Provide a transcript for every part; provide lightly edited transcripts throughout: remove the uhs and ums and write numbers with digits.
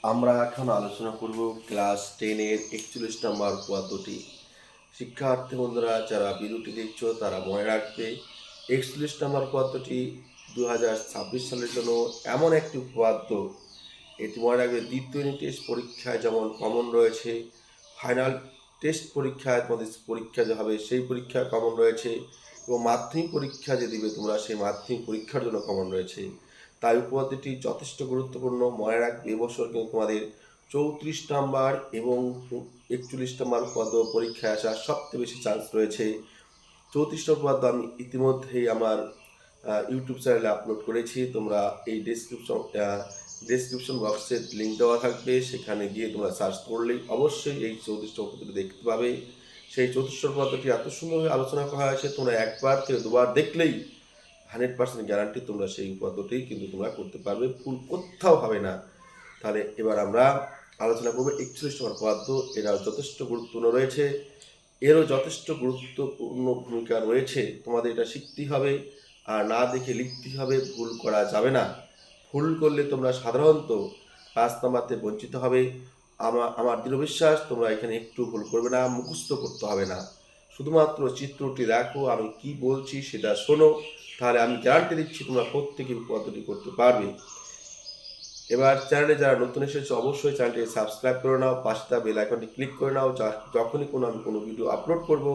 আমরা এখন আলোচনা করব ক্লাস 10-এর 41 নম্বর পদ্ধতি। শিক্ষার্থী বন্ধুরা যারা ভিডিওটি দেখছো তারা মনে রাখবে 41 নম্বর পদ্ধতি 2026 সালের জন্য এমন একটি উপপাদ্য, এটি মনে রাখবে দ্বিতীয় ইউনিট টেস্ট পরীক্ষায় যেমন কমন রয়েছে, ফাইনাল টেস্ট পরীক্ষায় তোমাদের পরীক্ষা যে হবে সেই পরীক্ষা কমন রয়েছে, এবং মাধ্যমিক পরীক্ষা যে দিবে তোমরা সেই মাধ্যমিক পরীক্ষার জন্য কমন রয়েছে। তাই উপপাদ্যটি যথেষ্ট গুরুত্বপূর্ণ। মনে রাখবে এবছর কিন্তু তোমাদের 34 নাম্বার এবং 41 নাম্বার উপপাদ্য পরীক্ষায় আসার সবচেয়ে বেশি চান্স রয়েছে। 34 উপপাদ্য আমি ইতিমধ্যেই আমার ইউটিউব চ্যানেলে আপলোড করেছি। তোমরা এই ডেসক্রিপশন বক্সে লিঙ্ক দেওয়া থাকবে, সেখানে গিয়ে তোমরা সার্চ করলেই অবশ্যই এই 34 উপপাদ্যটি দেখতে পাবে। সেই 34 উপপাদ্যটি এত সুন্দরভাবে আলোচনা করা হয়েছে, তোমরা একবার থেকে দুবার দেখলেই 100% গ্যারান্টি তোমরা সেই উপপাদ্যটি কিন্তু তোমরা করতে পারবে, ভুল কোথাও হবে না। তাহলে এবার আমরা আলোচনা করবো 41 নম্বর উপপাদ্য। এরা যথেষ্ট গুরুত্বপূর্ণ রয়েছে, এরও যথেষ্ট গুরুত্বপূর্ণ ভূমিকা রয়েছে। তোমাদের এটা শিখতেই হবে, আর না দেখে লিখতেই হবে, ভুল করা যাবে না। ভুল করলে তোমরা সাধারণত 5 নাম্বারতে বঞ্চিত হবে। আমার দৃঢ় বিশ্বাস তোমরা এখানে একটু ভুল করবে না, মুখস্থ করতে হবে না, শুধুমাত্র চিত্রটি দেখো, আমি কি বলছি সেটা শোনো, তাহলে আমি গ্যারান্টি দিচ্ছি তোমরা প্রত্যেকে পদ্ধতি করতে পারবে। এবার চ্যানেলে যারা নতুন এসেছে অবশ্যই চ্যানেলটি সাবস্ক্রাইব করে নাও, পাশে থাকা বেল আইকনটি ক্লিক করে নাও, যখনই আমি কোনো ভিডিও আপলোড করব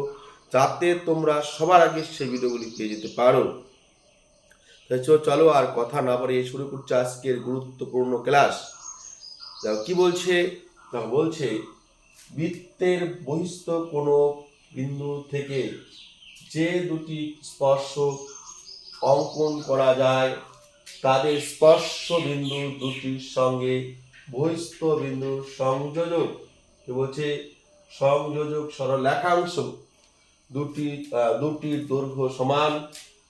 যাতে তোমরা সবার আগে সেই ভিডিওগুলি পেয়ে যেতে পারো। চলো আর কথা না বাড়িয়ে শুরু করছে আজকের গুরুত্বপূর্ণ ক্লাস। কি বলছে? বলছে বৃত্তের বহিস্থ কোনো বিন্দু থেকে যে দুটি স্পর্শক অঙ্কন করা যায় তাদের স্পর্শ বিন্দু দুটির সঙ্গে বহিস্থ বিন্দুর সংযোজক, কি বলছে, সংযোজক সরলরেখাংশ দুটির দৈর্ঘ্য সমান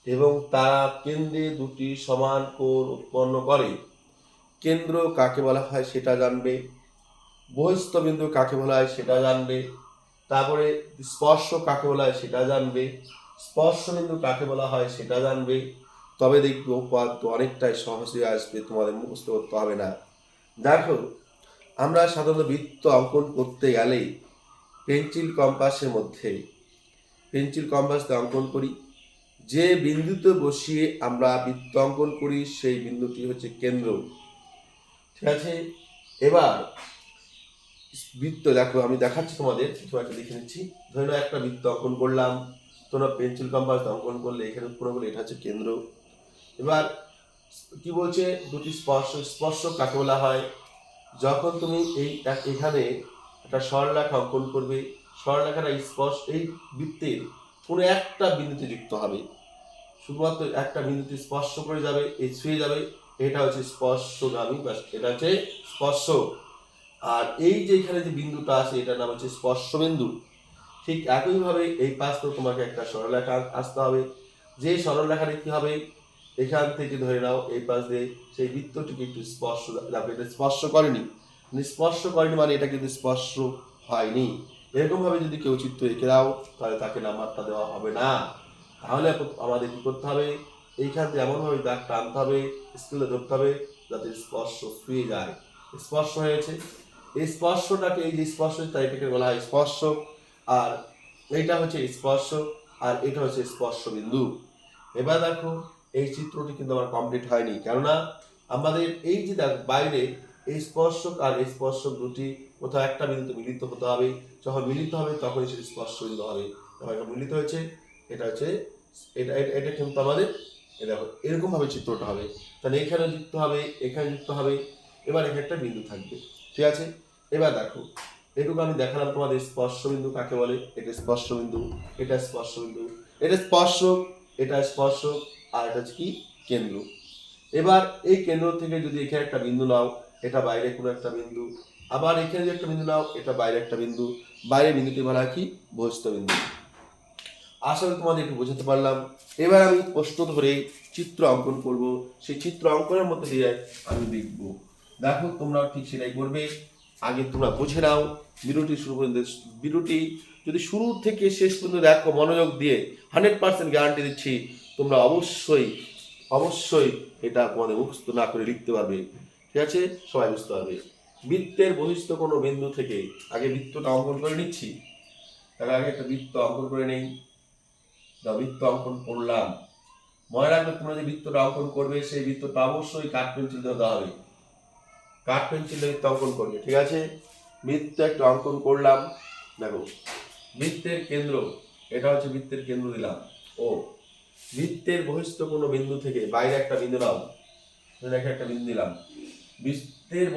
এবং তারা কেন্দ্রে দুটি সমান কোণ উৎপন্ন করে। কেন্দ্র কাকে বলা হয় সেটা জানবে, বহিস্থ বিন্দু কাকে বলা হয় সেটা জানবে, তারপরে স্পর্শ কাকে বলা হয় সেটা জানবে, স্পর্শ বিন্দু কাকে বলা হয় সেটা জানবে। তবে দেখবে উপপাদ্য অনেকটাই সহজে আসবে, তোমাদের মুখস্থ করতে হবে না। দেখো, আমরা সাধারণত বৃত্ত অঙ্কন করতে গেলে পেন্সিল কম্পাসের মধ্যে পেন্সিল কম্পাস দিয়ে অঙ্কন করি। যে বিন্দুতে বসিয়ে আমরা বৃত্ত অঙ্কন করি সেই বিন্দুটি হচ্ছে কেন্দ্র, ঠিক আছে। এবার বৃত্ত দেখো, আমি দেখাচ্ছি তোমাদের, কিছু একটা দেখে নিচ্ছি। ধরে নাও একটা বৃত্ত অঙ্কন করলাম, তোমরা পেন্সিল কম্পাস অঙ্কন করলে এখানে পুরো বলে এটা হচ্ছে কেন্দ্র। এবার কি বলছে, দুটি স্পর্শক কাকে বলা হয়? যখন তুমি এখানে একটা সরলরেখা অঙ্কন করবে, সরলরেখাটা এই বৃত্তের কোনো একটা বিন্দুতে যুক্ত হবে, শুধুমাত্র একটা বিন্দুতে স্পর্শ করে যাবে, এই ছুঁয়ে যাবে, এটা হচ্ছে স্পর্শগামী, বা এটা হচ্ছে স্পর্শ। আর এই যে এখানে যে বিন্দুটা আছে এটার নাম হচ্ছে স্পর্শ বিন্দু। ঠিক একইভাবে এই পাশ থেকে তোমাকে একটা সরলরেখা আসতে হবে, যে সরলরেখাটা কি হবে, এখান থেকে ধরে নাও এই পাশ দিয়ে সেই বৃত্তটিকে একটু স্পর্শ, এটা স্পর্শ করেনি, স্পর্শ করেনি মানে এটা কিন্তু স্পর্শ হয়নি। এরকম ভাবে যদি কেউ চিত্র এঁকে দাও তাহলে তাকে নাম্বারটা দেওয়া হবে না। তাহলে আমাদের কি করতে হবে, এইখান থেকে এমনভাবে দাগ টানতে হবে, স্কেলে ধরতে হবে যাতে স্পর্শ ছুঁয়ে যায়। স্পর্শ হয়েছে, এই স্পর্শটাকে, এই যে স্পর্শ তাই এটাকে বলা হয় স্পর্শ, আর এইটা হচ্ছে স্পর্শ, আর এটা হচ্ছে স্পর্শ বিন্দু। এবার দেখো, এই চিত্রটি কিন্তু আমার কমপ্লিট হয়নি, কেননা আমাদের এই যে বাইরে এই স্পর্শক আর এই স্পর্শক দুটি কোথাও একটা বিন্দুতে মিলিত হতে হবে, যখন মিলিত হবে তখনই সেটি স্পর্শ বিন্দু হবে। এটা মিলিত হয়েছে, এটা হচ্ছে এটা এটা কিন্তু আমাদের দেখো এরকম ভাবে চিত্রটা হবে। তাহলে এখানে যুক্ত হবে, এখানে যুক্ত হবে, এবার এখানে একটা বিন্দু থাকবে, ঠিক আছে। এবার দেখো, এটুকু আমি দেখালাম তোমাদের স্পর্শ বিন্দু কাকে বলে, এটা স্পর্শ বিন্দু, এটা স্পর্শ বিন্দু, এটা স্পর্শক, এটা স্পর্শক, আর এটা হচ্ছে কি কেন্দ্র। এবার এই কেন্দ্র থেকে যদি এখানে একটা বিন্দু নাও, এটা বাইরে কোনো একটা বিন্দু, আবার এখানে যে একটা বিন্দু নাও, এটা বাইরে একটা বিন্দু, বাইরে বিন্দুটি বলা হয় কি বহিস্থ বিন্দু। আশা করি তোমাদের একটু বোঝাতে পারলাম। এবার আমি প্রশ্ন ধরে চিত্র অঙ্কন করব, সেই চিত্র অঙ্কনের মধ্যে দিয়ে আমি দেখব। দেখো তোমরা ঠিক সেটাই করবে। আগে তোমরা বুঝে নাও, ভিডিওটি শুরু পর্যন্ত, ভিডিওটি যদি শুরু থেকে শেষ পর্যন্ত দেখো মনোযোগ দিয়ে, 100% গ্যারান্টি দিচ্ছি তোমরা অবশ্যই অবশ্যই এটা তোমাদের মুখস্থ না করে লিখতে পারবে, ঠিক আছে, সবাই বুঝতে পারবে। বৃত্তের বহিস্থ কোনো বিন্দু থেকে আগে বৃত্তটা অঙ্কন করে নিচ্ছি। তার আগে একটা বৃত্ত অঙ্কন করে নেই। বৃত্ত অঙ্কন করলাম। মনে রাখবে তোমরা যে বৃত্তটা অঙ্কন করবে সেই বৃত্তটা অবশ্যই কাঠ পেন্সিল দিয়ে দেওয়া হবে। কাঠ পেন্সিল দিয়ে বৃত্ত অঙ্কন করবে, ঠিক আছে? বৃত্ত একটা অঙ্কন করলাম। দেখো বৃত্তের কেন্দ্র, এটা হচ্ছে বৃত্তের কেন্দ্র দিলাম ও। বৃত্তের বহিস্থ কোনো বিন্দু থেকে বাইরে একটা বিন্দু নাও, একটা বিন্দু দিলাম। বৃত্তের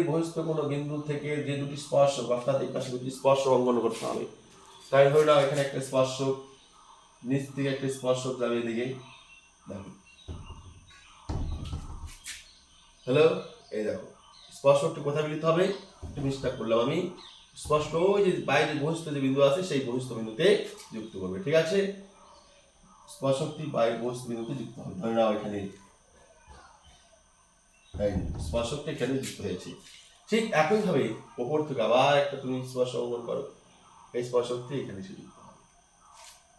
বহিস্থ কোনো বিন্দু থেকে যে দুটি স্পর্শক, অর্থাৎ এই পাশে দুটি স্পর্শক অঙ্কন করতে হবে। তাই ধরে নাও এখানে একটা স্পর্শক, নিচ থেকে একটা স্পর্শক যাবে এদিকে। দেখো হ্যালো, এই দেখো স্পর্শকটি কোথায় মিলিত হবে, একটু মিস্টেক করলাম আমি। স্পষ্ট ওই যে বাইরে বহিস্থ যে বিন্দু আছে সেই বহিস্থ বিন্দুতে যুক্ত করবে, ঠিক আছে? স্পর্শকটি বাইরে বহিস্থ বিন্দুতে যুক্ত হবে। ধরে নাও এখানে স্পর্শকটি এখানে যুক্ত হয়েছে। ঠিক একইভাবে ওপর থেকে আবার একটা তুমি স্পর্শক অঙ্কন করো, এই স্পর্শকটি এখানে এসে যুক্ত হবে।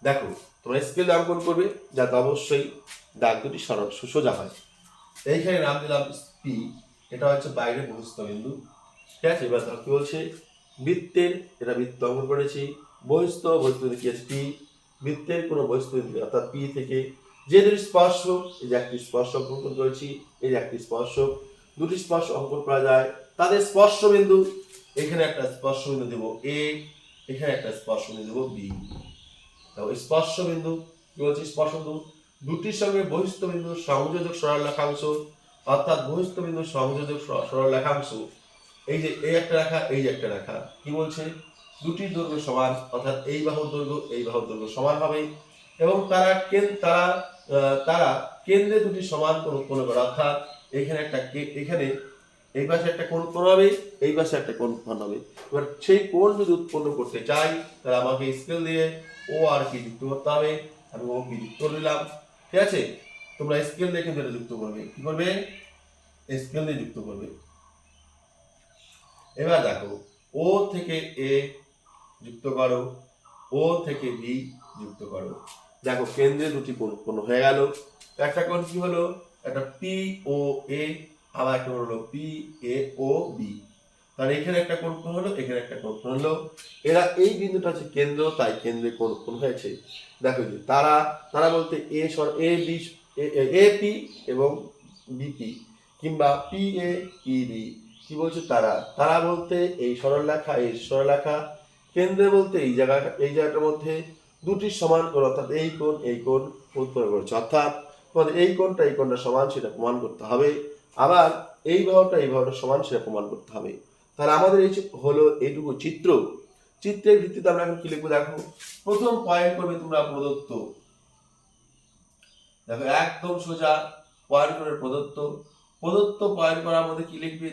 দেখো তোমরা স্কেল অঙ্কন করবে যাতে অবশ্যই দাগ দুটি সরল সোজা হয়। এইখানে নাম দিলাম পি, এটা হচ্ছে বাইরে বহিস্থ বিন্দু, ঠিক আছে? এবার কি বলছে, বৃত্তের, এটা বৃত্ত অঙ্কন করেছি, বহিস্থ বিন্দু কি আছে পি। বৃত্তের কোনো বহিস্থ বিন্দু অর্থাৎ পি থেকে যে দুটি স্পর্শক, এই যে একটি স্পর্শক অঙ্কন করেছি, এই যে একটি স্পর্শক, দুটি স্পর্শ অঙ্কন করা যায়, তাদের স্পর্শ বিন্দু, এখানে একটা স্পর্শ বিন্দু দেবো এ, এখানে একটা স্পর্শ বিন্দু দেবো বি। স্পর্শ বিন্দু কি বলছি, স্পর্শ বিন্দু দুটির সঙ্গে বহিস্থ বিন্দু সংযোজক সরলরেখাংশ, অর্থাৎ বহিস্থ বিন্দু সংযোজক সরলরেখাংশ, এই যে এই একটা রেখা, এই যে একটা রেখা, কি বলছে, দুটির দৈর্ঘ্য সমান, অর্থাৎ এই বাহুর দৈর্ঘ্য এই বাহুর দৈর্ঘ্য সমান হবে এবং তারা কেন্দ্রে দুটি সমান কোণ উৎপন্ন করে, অর্থাৎ এখানে একটা, এখানে এই পাশে একটা কোণ উৎপন্ন হবে, এই পাশে একটা কোণ উৎপন্ন হবে। এবার সেই কোণ যদি উৎপন্ন করতে চাই তাহলে আমাকে স্কেল দিয়ে ও আর কি যুক্ত করতে হবে। আমি ও কি যুক্ত দিলাম, ঠিক আছে? তোমরা স্কেল দিয়ে কিন্তু এটা যুক্ত করবে, কি করবে, স্কেল দিয়ে যুক্ত করবে। এবার দেখো ও থেকে এ যুক্ত করো, ও থেকে বি যুক্ত করো। দেখো কেন্দ্রে দুটি কোণ উৎপন্ন হয়ে গেল। একটা কোণ কি হলো, একটা পি ও এ, আবার একটা হলো পি এ ও বি। তাহলে এখানে একটা কোণ উৎপন্ন হলো, এখানে একটা কোণ উৎপন্ন হলো। এরা এই বিন্দুটা হচ্ছে কেন্দ্র, তাই কেন্দ্রে কোণ উৎপন্ন হয়েছে। দেখো যে তারা বলতে এ বি, এ পি এবং বিপি, কিংবা পি এ পি বি। কি বলছে, তারা বলতে এই সরলরেখা, কেন্দ্রে বলতে এই জায়গাটার মধ্যে দুটি সমান কোণ, অর্থাৎ এই কোণ উৎপন্ন করেছে, অর্থাৎ তোমাদের এই কোণটা সমান সেটা প্রমাণ করতে হবে, আবার এই বাহুটা সমান সেটা প্রমাণ করতে হবে। তাহলে আমাদের এই হলো এইটুকু চিত্রের ভিত্তিতে আমরা এখন কি লিখবো, দেখো প্রথম পয়েন্ট করবে তোমরা প্রদত্ত, দেখো একদম সোজা পয়েন্ট করে প্রদত্ত পয়েন্ট করার মধ্যে কি লিখবে,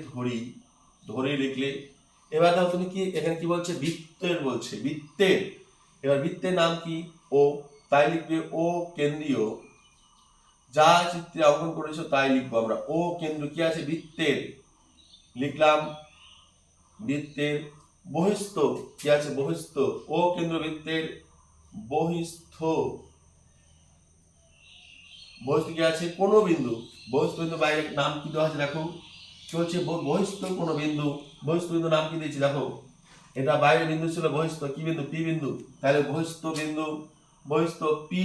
ধরি লিখলে। এবার দেখো তুমি কি এখানে কি বলছে, বৃত্তের, এবার বৃত্তের নাম কি ও, তাই লিখবে ও কেন্দ্রীয়, যা চিত্রে অঙ্কন করেছো তাই লিখবো আমরা। ও কেন্দ্র কি আছে, বৃত্তের, লিখলাম বৃত্তের বহিস্থ কি আছে, বহিস্থ, ও কেন্দ্র বৃত্তের বহিস্থ কি আছে, কোন বিন্দু, বহিস্থ বিন্দু বাইরে নাম কি দেওয়া আছে, দেখো কি হচ্ছে, বহিস্থ কোন বিন্দু, বহিস্থ বিন্দু নাম কি দিয়েছি, দেখো এটা বাইরে বিন্দু ছিল বহিস্থ, কি বিন্দু, পি বিন্দু, তাহলে বহিস্থ পি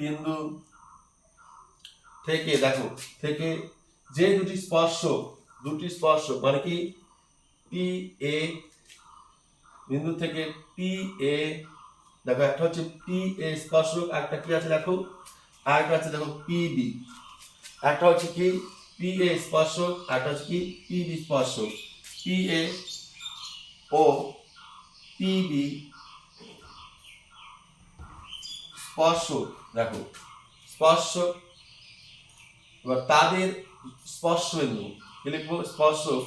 বিন্দু থেকে, দেখো থেকে যে দুটি স্পর্শক মানে কি, পি এ বিন্দু থেকে পি এ, দেখো একটা হচ্ছে পি এ স্পর্শক, একটা কি আছে দেখো, আর একটা আছে দেখো পি বি, একটা হচ্ছে কি পি এ স্পর্শক, একটা হচ্ছে কি পি বি স্পর্শক, পি এ ও পি বি স্পর্শক, দেখো স্পর্শক। এবার তাদের স্পর্শ বিন্দু কি লিখবো, স্পর্শক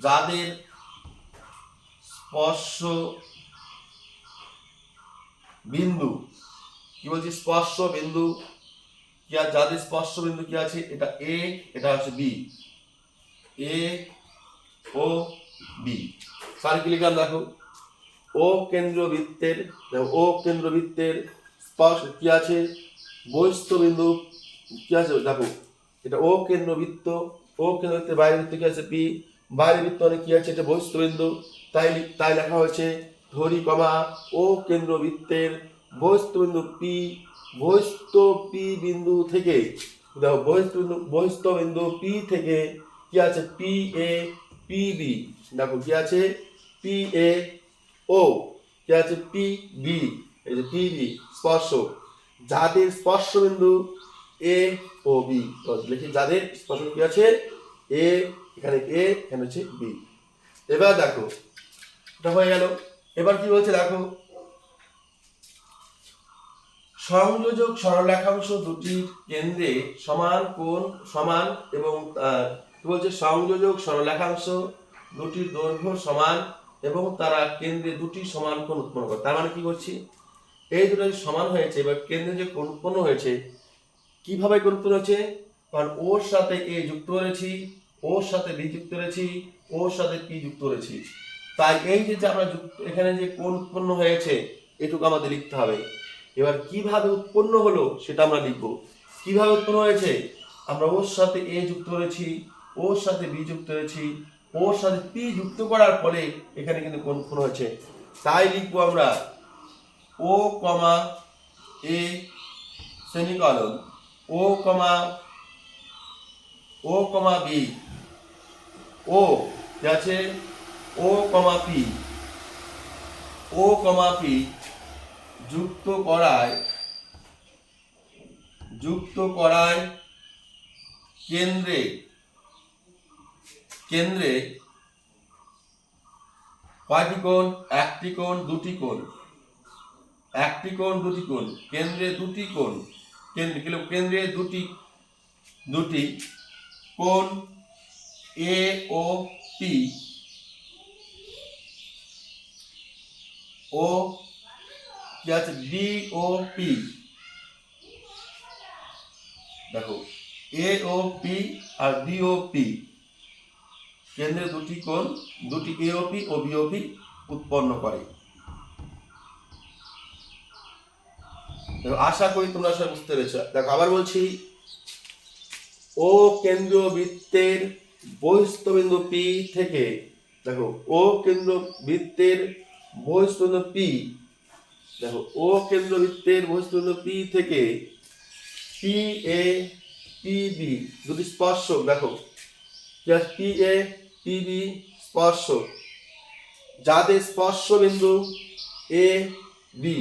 যাদের স্পর্শ বিন্দু, কি বলছি, স্পর্শ বিন্দু কি আছে, যাদের স্পর্শ বিন্দু কি আছে, এটা এ, এটা হচ্ছে বি, এ ও বি। তাহলে কি লিখলাম, দেখো ও কেন্দ্রবৃত্তের স্পর্শ কি আছে, বহিস্থ বিন্দু কি আছে, দেখো এটা ও কেন্দ্রবৃত্ত, ও কেন্দ্রবৃত্তের বাইরের বৃত্ত কি আছে পি, বাইরের বৃত্ত অনেক কি আছে এটা বহিস্থ বিন্দু, তাই লেখা হয়েছে ধরি কমা ও কেন্দ্রবৃত্তের বহিস্থ বিন্দু পি, বহিস্থ পি বিন্দু থেকে দেখো বহিস্থ বিন্দু পি থেকে কি আছে পি এ পি বি, দেখো কি আছে পি এ ও, কি আছে পি বি, এই যে পি বি স্পর্শক, যাদের স্পর্শ বিন্দু এ ও বি, লিখি যাদের স্পর্শক কি আছে এ, এখানে এ, এখানে হচ্ছে বি। এবার দেখো এটা হয়ে গেল। এবার কি বলছে দেখো, সংযোজক সরলরেখাংশ দুটির কেন্দ্রে সমান কোণ সমান এবং কি বলছে সংযোজক সরলরেখাংশ দুটির দৈর্ঘ্য সমান এবং তারা কেন্দ্রে দুটি সমান কোণ উৎপন্ন করে। তার মানে কি করছি, এই দুটো সমান হয়েছে, এবার কেন্দ্রে যে কোণ উৎপন্ন হয়েছে কিভাবে কোণ উৎপন্ন হয়েছে, কারণ ওর সাথে এ যুক্ত করেছি, ওর সাথে বি যুক্ত করেছি, ওর সাথে পি যুক্ত করেছি, তাই এই যে আমরা এখানে যে কোণ উৎপন্ন হয়েছে এটুকু আমাদের লিখতে হবে। এবার কিভাবে উৎপন্ন হলো সেটা আমরা লিখব। কিভাবে উৎপন্ন হয়েছে, আমরা ওর সাথে এ যুক্ত করেছি, ওর সাথে বি যুক্ত করেছি, ওর সাথে পি যুক্ত করার পরে এখানে কিন্তু কোণ উৎপন্ন হয়েছে, তাই লিখবো আমরা ও কমা এ সেমিকলন ও কমা বি, ও আছে ও কমা পি, ও কমা পি যুক্ত করায় কেন্দ্রে কয়টি কোণ, একটি কোণ দুটি কোণ, একটি কোণ দুটি কোণ, কেন্দ্রে দুটি কোণ, কেন্দ্রে দুটি কোণ এ ও পি ও কি আছে বি ও পি, দেখো এ ও P R B O P, কেন্দ্রে দুটি কোণ দুটি এ ও P O B O P উৎপন্ন করে। আশা করি তোমরা সবাই বুঝতে পেরেছো। দেখো আবার বলছি, ও কেন্দ্রীয় বৃত্তের বহিস্থ বিন্দু পি থেকে, দেখো ও কেন্দ্র বৃত্তের বহিস্থ বিন্দু পি, দেখো ও কেন্দ্র বৃত্তের বহিস্থ বিন্দু পি থেকে পি এ পি বি দুটি স্পর্শক, দেখো পি এ পি বি স্পর্শক, যাদের স্পর্শ বিন্দু এ বি,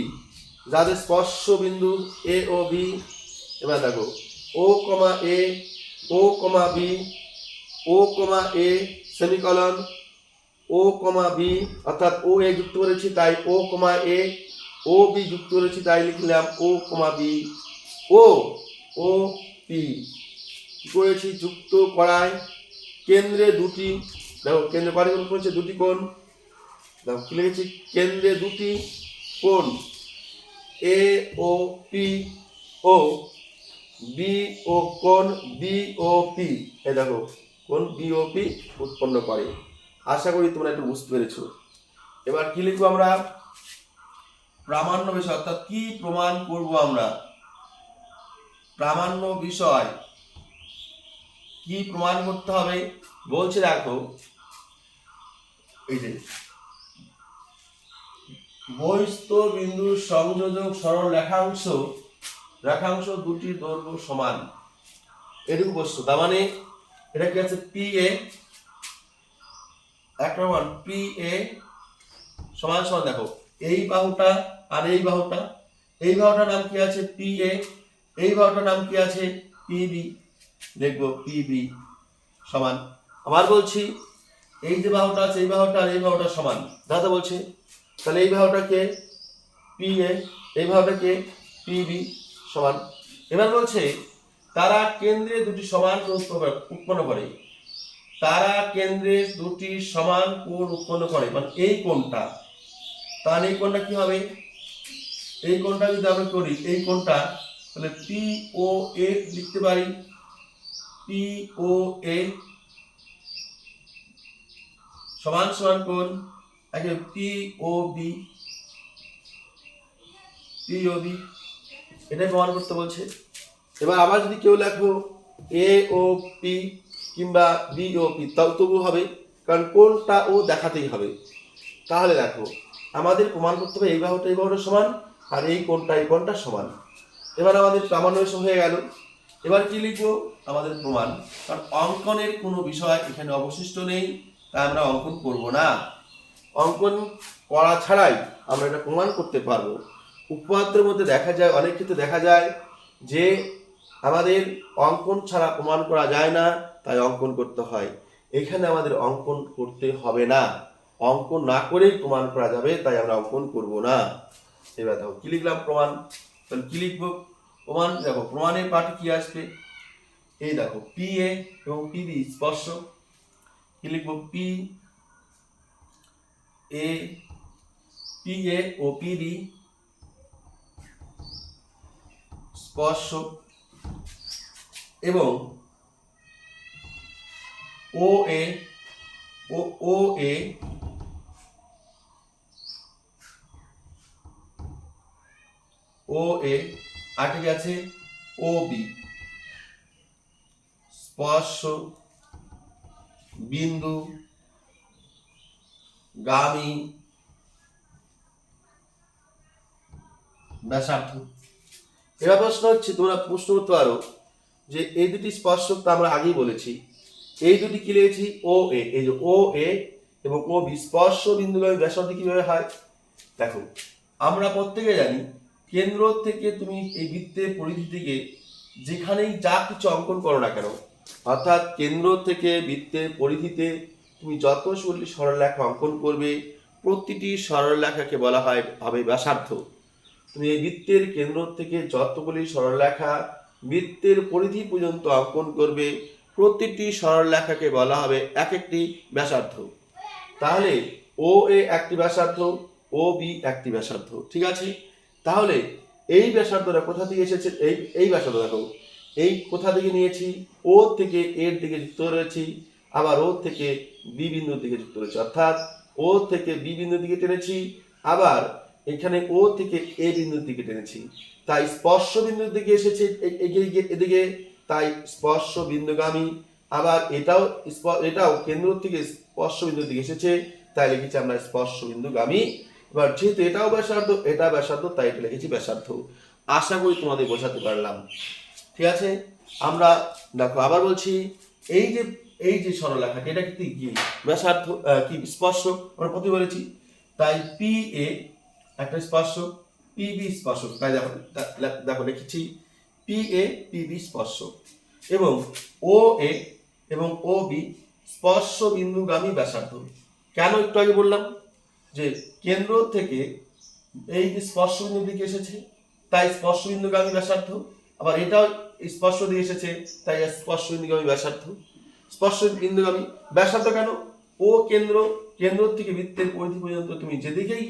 যাদের স্পর্শ বিন্দু এ ও বি, এবার দেখো ও কমা এ, ও কমা বি, ও কমা এ সেমিকলন ও কমা বি, অর্থাৎ ও এ যুক্ত করেছি তাই ও কমা এ, ও বি যুক্ত করেছি তাই লিখলাম ও কমা বি, ও ও পি কি করেছি যুক্ত করায় কেন্দ্রে দুটি, দেখো কেন্দ্রে কয়টি কোণ করেছে দুটি কোণ, দেখো কি লিখেছি কেন্দ্রে দুটি কোণ এ ও পি ও বি ও কোণ বি ও পি, এই দেখো কোণ বি ও পি উৎপন্ন করে। আশা করি তোমরা একটু বুঝতে পেরেছো। এবার কি লিখবো আমরা, প্রামাণ্য বিষয়, অর্থাৎ কি প্রমাণ করব আমরা, প্রামাণ্য বিষয় কি প্রমাণ করতে হবে বলছে, দেখো এই যে বহিস্থ বিন্দুর সংযোজক সরল রেখাংশ দুটির দৈর্ঘ্য সমান, এটুকু বস্তু, তার মানে এটা কি আছে পি এ, এক নম্বর পি এ সমান সমান, দেখো এই বাহুটা আর এই বাহুটার নাম কি আছে পি এ, এই বাহুটার নাম কি আছে পি বি, দেখবো পি বি সমান, আবার বলছি এই যে বাহুটা আছে এই বাহুটা আর এই বাহুটা সমান, দাদা বলছে তাহলে এই বাহুটাকে পি এ, এই বাহুটাকে পি বি সমান। এবার বলছে তারা কেন্দ্রে দুটি সমান কোণ উৎপন্ন করে, তারা কেন্দ্রে দুটি সমান কোণ উৎপন্ন করে, মানে এই কোণটা, তাহলে এই কোণটা কি হবে, এই কোণটা যদি আমরা করি এই কোণটা, তাহলে পি ও এ লিখতে পারি, পি ও এ সমান সমান কোণ একে P O B, P O B, এটাই প্রমাণ করতে বলছে। এবার আবার যদি কেউ লেখো এ ও পি কিংবা বি ও পি তাও তবু হবে, কারণ কোনটা ও দেখাতেই হবে। তাহলে দেখো আমাদের প্রমাণ করতে হবে এই বাহুটা সমান আর এই কোণটা সমান। এবার আমাদের প্রামাণ্য হয়ে গেল। এবার কি লিখবো? আমাদের প্রমাণ। কারণ অঙ্কনের কোনো বিষয় এখানে অবশিষ্ট নেই, তাই আমরা অঙ্কন করব না। অঙ্কন করা ছাড়াই আমরা এটা প্রমাণ করতে পারবো। উপপাদ্যের মধ্যে দেখা যায়, অনেক ক্ষেত্রে দেখা যায় যে আমাদের অঙ্কন ছাড়া প্রমাণ করা যায় না, তাই অঙ্কন করতে হয়। এখানে আমাদের অঙ্কন করতে হবে না, অঙ্কন না করেই প্রমাণ করা যাবে, তাই আমরা অঙ্কন করব না। এবার দেখো কি লিখলাম প্রমাণ। তাহলে কি লিখবো প্রমাণ? দেখো প্রমাণের পাঠে কি আসবে, এই দেখো পি এ এবং পি বি স্পর্শক। কি লিখবো? পি এ ও পি বি স্পর্শক এবং ও এ আর ঠিক আছে ও বি স্পর্শ বিন্দু গামী ব্যাসার্ধ। এবার প্রশ্ন হচ্ছে, তোমরা প্রশ্ন করতে পারো যে এই দুটি স্পর্শক তো আমরা আগেই বলেছি, এই দুটি কি লিখেছি? ও এ, এই যে ও এ এবং ও বি স্পর্শ বিন্দুগামী ব্যাসার্ধ কিভাবে হয়? দেখো আমরা প্রত্যেকে জানি কেন্দ্র থেকে তুমি এই বৃত্তের পরিধি থেকে যেখানেই যা কিছু অঙ্কন করো না কেন, অর্থাৎ কেন্দ্র থেকে বৃত্তের পরিধিতে তুমি যতগুলি সরলরেখা অঙ্কন করবে, প্রতিটি সরলরেখাকে বলা হবে ব্যাসার্ধ। তুমি এই বৃত্তের কেন্দ্র থেকে যতগুলি সরলরেখা বৃত্তের পরিধি পর্যন্ত অঙ্কন করবে, প্রতিটি সরলরেখাকে বলা হবে এক একটি ব্যাসার্ধ। তাহলে ও এ একটি ব্যাসার্ধ, ও বি একটি ব্যাসার্ধ, ঠিক আছে? তাহলে এই ব্যাসার্ধটা কোথা থেকে এসেছে? এই ব্যাসার্ধ দেখো এই কোথা থেকে নিয়েছি? ও থেকে এর দিকে যুক্ত রয়েছি, আবার ও থেকে বি বিন্দুর দিকে যুক্ত রয়েছে, অর্থাৎ ও থেকে বি বিন্দুর দিকে টেনেছি, আবার এখানে ও থেকে এ বিন্দুর দিকে টেনেছি, তাই স্পর্শ বিন্দুর দিকে এসেছে এদিকে, তাই স্পর্শ বিন্দুগামী। আবার এটাও কেন্দ্র থেকে স্পর্শ বিন্দুর দিকে এসেছে, তাই লিখেছি আমরা স্পর্শ বিন্দুগামী। এবার যেহেতু এটাও ব্যাসার্ধ, এটা ব্যাসার্ধ, তাই এটা লিখেছি ব্যাসার্ধ। আশা করি তোমাদের বোঝাতে পারলাম, ঠিক আছে? আমরা দেখো আবার বলছি, এই যে সরলরেখাটি এটা কি ব্যাসার্ধ, কি স্পর্শক আমরা প্রতি বলেছি, তাই পি এ একটা স্পর্শক, পি বি স্পর্শক, তাই দেখো লিখেছি পি এ পি বি স্পর্শক এবং ও এ এবং ও বি স্পর্শ বিন্দুগামী ব্যাসার্ধ। কেন? একটু আগে বললাম যে কেন্দ্র থেকে এই যে স্পর্শ বিন্দুর দিকে এসেছে, তাই স্পর্শ বিন্দুগামী ব্যাসার্ধ, আবার এটাও স্পর্শ দিয়ে এসেছে, তাই স্পর্শ বিন্দুগামী ব্যাসার্ধ। স্পর্শ বিন্দুগামী ব্যাসার্ধ কেন? ও কেন্দ্র থেকে বৃত্তের পরিধি পর্যন্ত তুমি যেদিকেই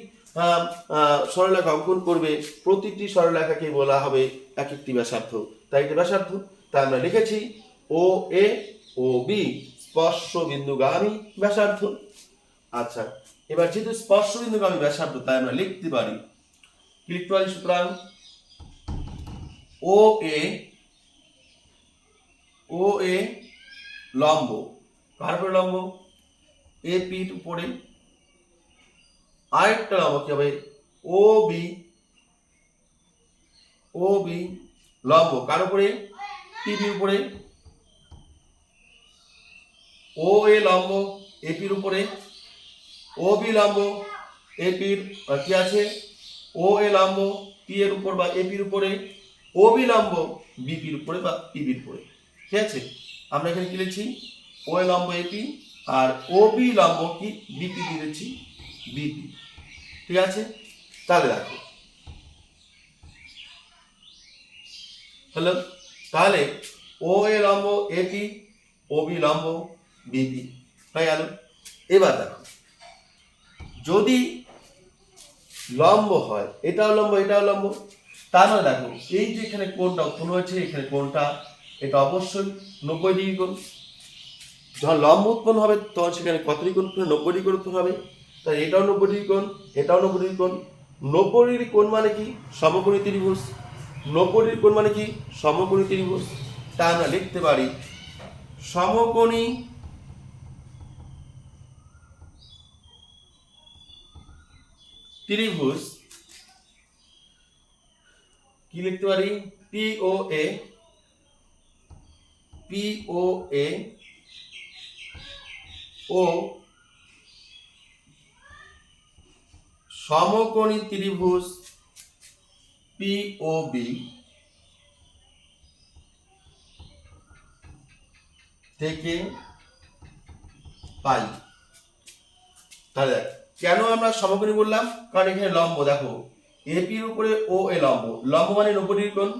সরলরেখা অঙ্কন করবে, প্রতিটি সরলরেখাকে বলা হবে এক একটি ব্যাসার্ধ, তাই এটা ব্যাসার্ধ। তাই আমরা লিখেছি ও এ ও বি স্পর্শ বিন্দুগামী ব্যাসার্ধ। আচ্ছা, এবার যেহেতু স্পর্শ বিন্দুগামী ব্যাসার্ধ, তাই আমরা লিখতে পারি কি লিখতে পারি? সুতরাং ও এ লম্ব, কার উপরে লম্ব? এ পির উপরে। আরেকটা লম্ব কি হবে? ও বি লম্ব কার উপরে? পি বির উপরে। ও এ লম্ব এ পির উপরে, ও বি লম্ব এ পির কি আছে? ও এ লম্ব পি এর উপর বা এ পির উপরে, ও বি লম্ব বি পির উপরে বা পি বির উপরে, ঠিক আছে? আমরা এখানে কি লিখছি? ও এ লম্ব এপি আর ও বি লম্ব কি বিপি দিয়েছি বিপি, ঠিক আছে? তাহলে দেখো হলো, তাহলে ও এ লম্ব এপি, ও বি লম্ব বিপি হয়ে গেল। এবার দেখো যদি লম্ব হয়, এটাও লম্ব এটাও লম্ব, তার মানে দেখো এই যে এখানে কোণটা উৎপন্ন হয়েছে, এখানে কোণটা এটা অবশ্যই 90 ডিগ্রি কোণ। যখন লম্ব উৎপন্ন হবে তখন সেখানে কত ডিগ্রি কোণ? 90 ডিগ্রি কোণ উৎপন্ন হবে। তাই এটাও 90 ডিগ্রি কোণ, এটাও 90 ডিগ্রি কোণ। 90 ডিগ্রি কোণ মানে কি? সমকোণী ত্রিভুজ। 90 ডিগ্রি কোণ মানে কি? সমকোণী ত্রিভুজ। তা আমরা লিখতে পারি সমকোণী ত্রিভুজ, কি লিখতে পারি, POA ও সমকোণী ত্রিভুজ POB থেকে পাই। তাহলে দেখ কেন আমরা সমকোণী বললাম, কারণ এখানে লম্ব দেখো এপির উপরে ও এ লম্ব, লম্ব মানে 90 ডিগ্রি কোণ,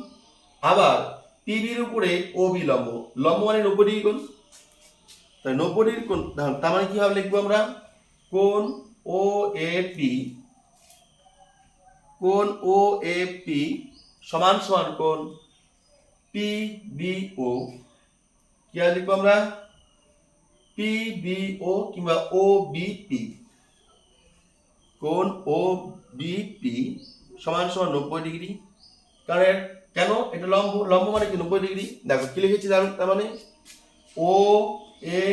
আবার পিবির উপরে ও বি লম্ব, লম্ব মানে 90 ডিগ্রি কোণ। তাই 90 ডিগ্রি কোণ, তার মানে কিভাবে লিখবো আমরা, কোণ ও এ পি, কোণ ও এ পি সমান সমান কোণ পি বি ও, কি আর লিখবো আমরা, পি বি ও কিংবা ও বি পি, কোণ ও বি পি সমান সমান 90 ডিগ্রি। কারণ কেন, এটা লম্ব, লম্ব মানে কি 90 ডিগ্রি। দেখো কি লিখেছি তার মানে ও এ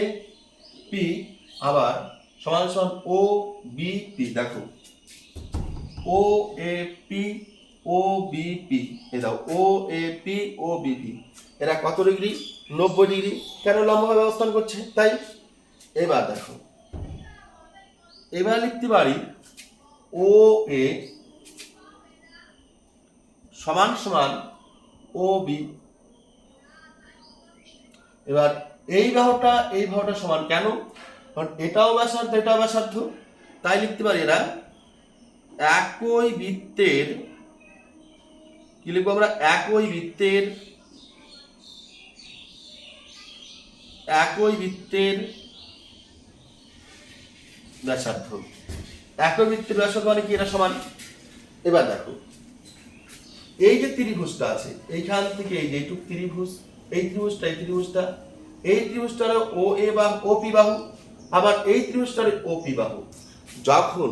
পি আবার সমান সমান ও বি পি। দেখো O A P O B P, এই দাও O A P O B P, এরা কত ডিগ্রি, 90 ডিগ্রি। কেন, লম্বভাবে অবস্থান করছে তাই। এবার দেখো এবার লিখতে পারি ও এ সমান সমান ও বি। এবার এই বাহুটা সমান, কেন, কারণ এটাও ব্যাসার্ধ এটাও ব্যাসার্ধ, তাই লিখতে পারি এরা একই বৃত্তের, কি লিখবো আমরা, একই বৃত্তের ব্যাসার্ধ, একই বৃত্তের ব্যাসার্ধ মানে কি, এটা সমান। এবার দেখো এই যে ত্রিভুজটা আছে এইখান থেকে এই যে এইটুক ত্রিভুজ, এই ত্রিভুজটার ও এ বাহু, ও পি বাহু, আবার এই ত্রিভুজটার ও পি বাহু। যখন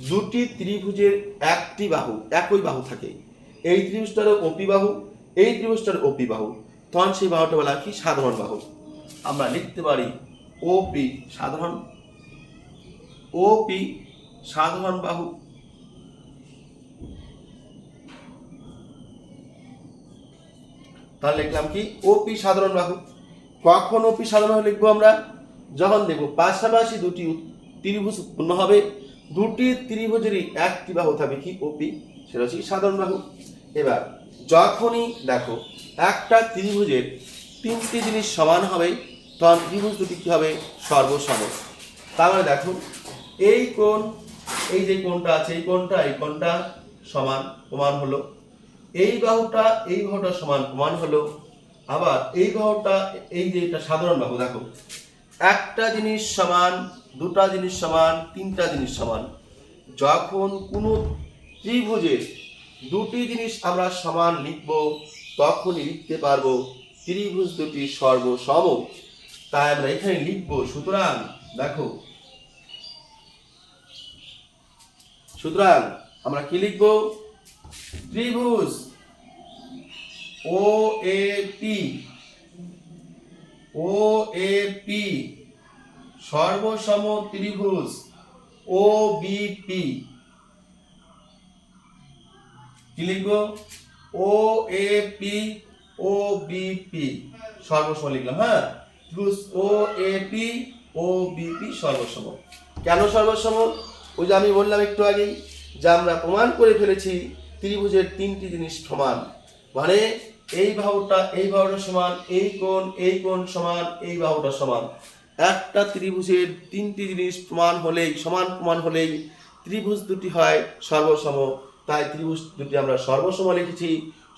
দুটি ত্রিভুজের একটি বাহু, একই বাহু থাকে, এই ত্রিভুজটার ও পি বাহু, এই ত্রিভুজটার ও পি বাহু, তখন সেই বাহুটা বলা কি, সাধারণ বাহু। আমরা লিখতে পারি ও পি সাধারণ বাহু। তাহলে লিখলাম কি, ওপি সাধারণ বাহু। কখন ওপি সাধারণ বাহু লিখবো আমরা, যখন দেখবো পাশাপাশি দুটি ত্রিভুজ উৎপন্ন হবে, দুটি ত্রিভুজেরই একটি বাহু থাকবে কি, ওপি, সেটা হচ্ছে সাধারণ বাহু। এবার যখনই দেখো একটা ত্রিভুজের তিনটি জিনিস সমান হবে, তখন ত্রিভুজ দুটি কি হবে, সর্বসম। তাহলে দেখো এই কোণ, এই যে কোণটা আছে, এই কোণটা সমান, প্রমাণ হলো। এই বাহুটা সমান, প্রমাণ হলো। আবার এই বাহুটা, এই যে এটা সাধারণ বাহু, দেখো একটা জিনিস সমান, দুটা জিনিস সমান, তিনটা জিনিস সমান। যখন কোনো ত্রিভুজের দুটি জিনিস আমরা সমান লিখব, তখনই লিখতে পারবো ত্রিভুজ দুটি সর্বসম। তাই আমরা এখানে লিখবো, সুতরাং দেখো, সুতরাং আমরা কি লিখবো, ত্রিভুজ ও এ পি সর্বসম ত্রিভুজ ও বি পি, কি লিখবো, O A P O B P সর্বসম লিখলাম। হ্যাঁ, ত্রিভুজ O A P O B P সর্বসম। কেন সর্বসম, ওই যে আমি বললাম একটু আগেই যে আমরা প্রমাণ করে ফেলেছি ত্রিভুজের তিনটি জিনিস সমান, মানে এই বাহুটা সমান, এই কোণ সমান, এই বাহুটা সমান। একটা ত্রিভুজের তিনটি জিনিস সমান হলেই ত্রিভুজ দুটি হয় সর্বসম। তাই ত্রিভুজ দুটি আমরা সর্বসম লিখেছি।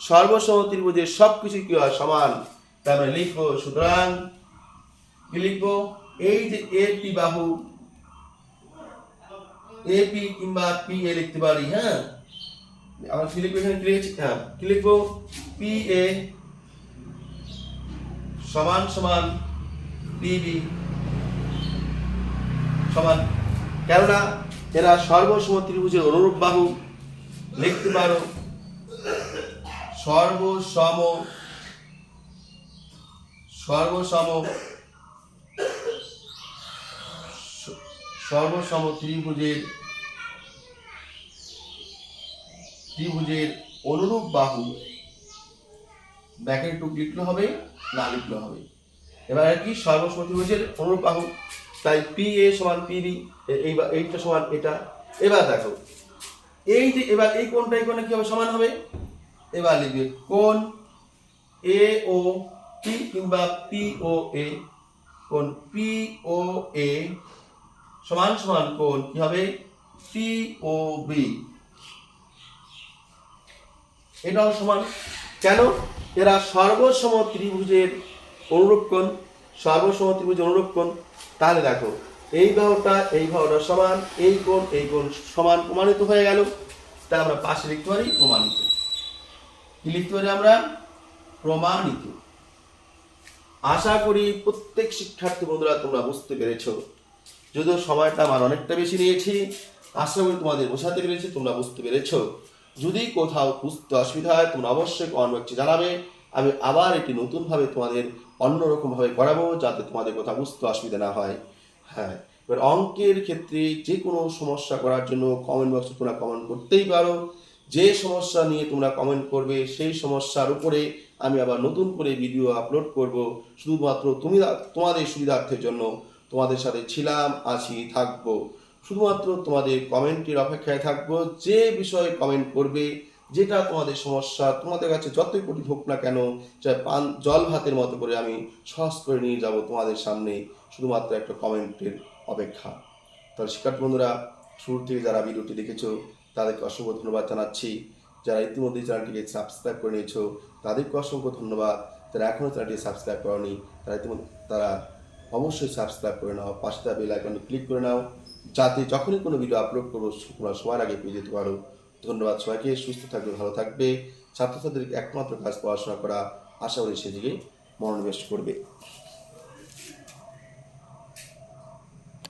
সর্বসম ত্রিভুজের সবকিছু কি হয়, সমান। তাই আমরা লিখবো, সুতরাং কি লিখবো, এই যে এপি বাহু, এপি কিংবা পি এ লিখতে পারি। হ্যাঁ, আমরা কি লিখবো, এখানে কি লিখবো, পি এ সমান সমান পিবি সমান, কেননা এরা সর্বসম ত্রিভুজের অনুরূপ বাহু। লিখতে পারো সর্বসম সর্বসম সর্বসম ত্রিভুজের অনুরূপ বাহু ব্যাকেট টুক লিখলে হবে না লিখলে হবে। এবার কি সর্বসম ত্রিভুজের অনুরূপ বাহু, তাই পি এ সমান পি বি, এইটা সমান এটা। এবার দেখো এই যে এবার এই কোণটা এই কোণে কি হবে, সমান হবে। এবার লিখবে কোণ এ ও পি কিংবা পি ও এ, কোণ পি ও এ সমান সমান কোণ কি হবে পি ও বি। এটাও সমান, কেন? এরা সর্বসম ত্রিভুজের অনুরূপ কোণ, সর্বসম ত্রিভুজের অনুরূপ কোণ। তাহলে দেখো এই বাহুটা সমান, এই কোণ সমান, প্রমাণিত হয়ে গেল। তাহলে আমরা পাশে লিখতে পারি প্রমাণিত। কি লিখতে পারি আমরা? প্রমাণিত। আশা করি প্রত্যেক শিক্ষার্থী বন্ধুরা তোমরা বুঝতে পেরেছো। যদিও সময়টা আমার অনেকটা বেশি নিয়েছি, আশা করি তোমাদের বোঝাতে পেরেছি, তোমরা বুঝতে পেরেছো। যদি কোথাও বুঝতে অসুবিধা হয় তোমরা অবশ্যই কমেন্ট বক্সে জানাবে। আমি আবার এটি নতুনভাবে তোমাদের অন্যরকমভাবে করাবো, যাতে তোমাদের কোথাও বুঝতে অসুবিধা না হয়। হ্যাঁ, এবার অঙ্কের ক্ষেত্রে যে কোনো সমস্যা করার জন্য কমেন্ট বক্সে তোমরা কমেন্ট করতেই পারো। যে সমস্যা নিয়ে তোমরা কমেন্ট করবে সেই সমস্যার উপরে আমি আবার নতুন করে ভিডিও আপলোড করব। শুধুমাত্র তোমাদের সুবিধার্থের জন্য তোমাদের সাথে ছিলাম, আছি, থাকবো। শুধুমাত্র তোমাদের কমেন্টের অপেক্ষায় থাকবো। যে বিষয়ে কমেন্ট করবে, যেটা তোমাদের সমস্যা, তোমাদের কাছে যতই কঠিন হোক না কেন, চাই জল ভাতের মতো করে আমি সহজ করে নিয়ে যাব তোমাদের সামনে, শুধুমাত্র একটা কমেন্টের অপেক্ষা। তাহলে শিক্ষার্থী বন্ধুরা, শুরু থেকে যারা ভিডিওটি দেখেছো তাদেরকে অসংখ্য ধন্যবাদ জানাচ্ছি। যারা ইতিমধ্যে চ্যানেলটিকে সাবস্ক্রাইব করে নিয়েছো তাদেরকে অসংখ্য ধন্যবাদ। যারা এখনও চ্যানেলটি সাবস্ক্রাইব করনি তারা অবশ্যই সাবস্ক্রাইব করে নাও, পাশে থাকা বেল আইকনে ক্লিক করে নাও, যাতে যখনই কোনো ভিডিও আপলোড করবো তোমরা সবার আগে পেয়ে যেতে পারো। ধন্যবাদ সবাইকে। সুস্থ থাকবে, ভালো থাকবে। ছাত্রছাত্রীদের একমাত্র কাজ পড়াশোনা করা। আশা করি সেদিকে মনোনিবেশ করবে।